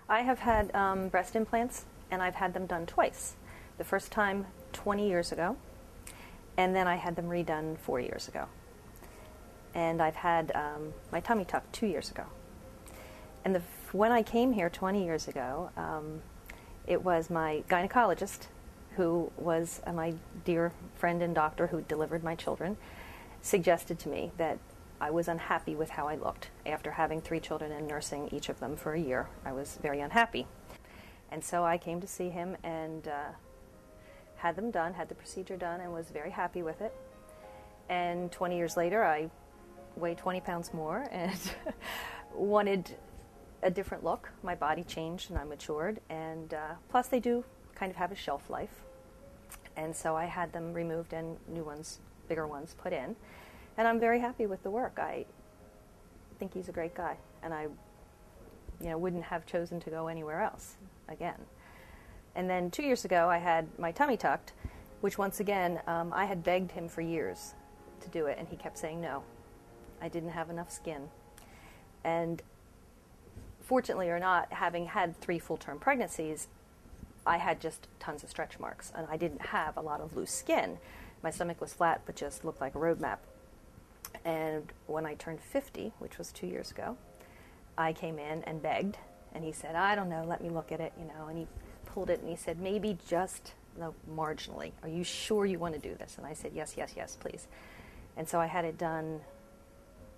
I have had breast implants, and I've had them done twice. The first time 20 years ago, and then I had them redone 4 years ago. And I've had my tummy tucked 2 years ago. And when I came here 20 years ago, it was my gynecologist, who was my dear friend and doctor who delivered my children, suggested to me that I was unhappy with how I looked. After having 3 children and nursing each of them for a year, I was very unhappy. And so I came to see him and had them done, had the procedure done, and was very happy with it. And 20 years later, I weighed 20 pounds more and wanted a different look. My body changed and I matured, and plus they do kind of have a shelf life. And so I had them removed and new ones, bigger ones, put in. And I'm very happy with the work. I think he's a great guy, and I wouldn't have chosen to go anywhere else again. And then 2 years ago, I had my tummy tucked, which once again, I had begged him for years to do it, and he kept saying no. I didn't have enough skin. And fortunately or not, having had 3 full-term pregnancies, I had just tons of stretch marks, and I didn't have a lot of loose skin. My stomach was flat, but just looked like a road map. And when I turned 50, which was 2 years ago, I came in and begged, and he said, I don't know, let me look at it, and he pulled it and he said, maybe just marginally. Are you sure you want to do this? And I said, yes, yes, yes, please. And so I had it done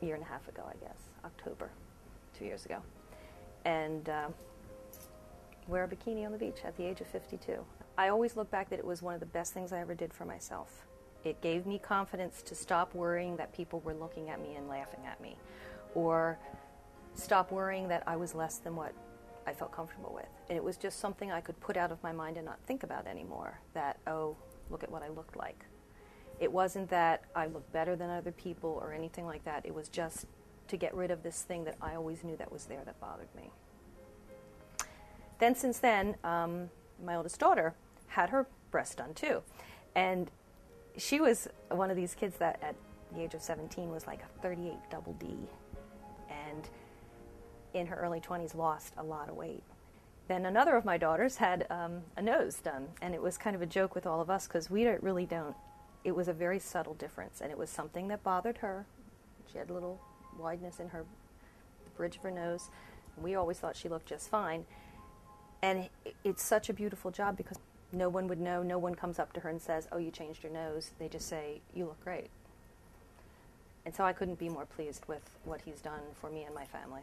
a year and a half ago, I guess, October, 2 years ago. And wear a bikini on the beach at the age of 52. I always look back that it was one of the best things I ever did for myself. It gave me confidence to stop worrying that people were looking at me and laughing at me, or stop worrying that I was less than what I felt comfortable with. And it was just something I could put out of my mind and not think about anymore, that, oh, look at what I looked like. It wasn't that I looked better than other people or anything like that. It was just to get rid of this thing that I always knew that was there that bothered me. Then since then, my oldest daughter had her breast done too. And she was one of these kids that at the age of 17 was like a 38 double D. And in her early 20s lost a lot of weight. Then another of my daughters had a nose done. And it was kind of a joke with all of us because we really don't. It was a very subtle difference. And it was something that bothered her. She had a little wideness in the bridge of her nose. And we always thought she looked just fine. And it's such a beautiful job because no one would know. No one comes up to her and says, oh, you changed your nose. They just say, you look great. And so I couldn't be more pleased with what he's done for me and my family.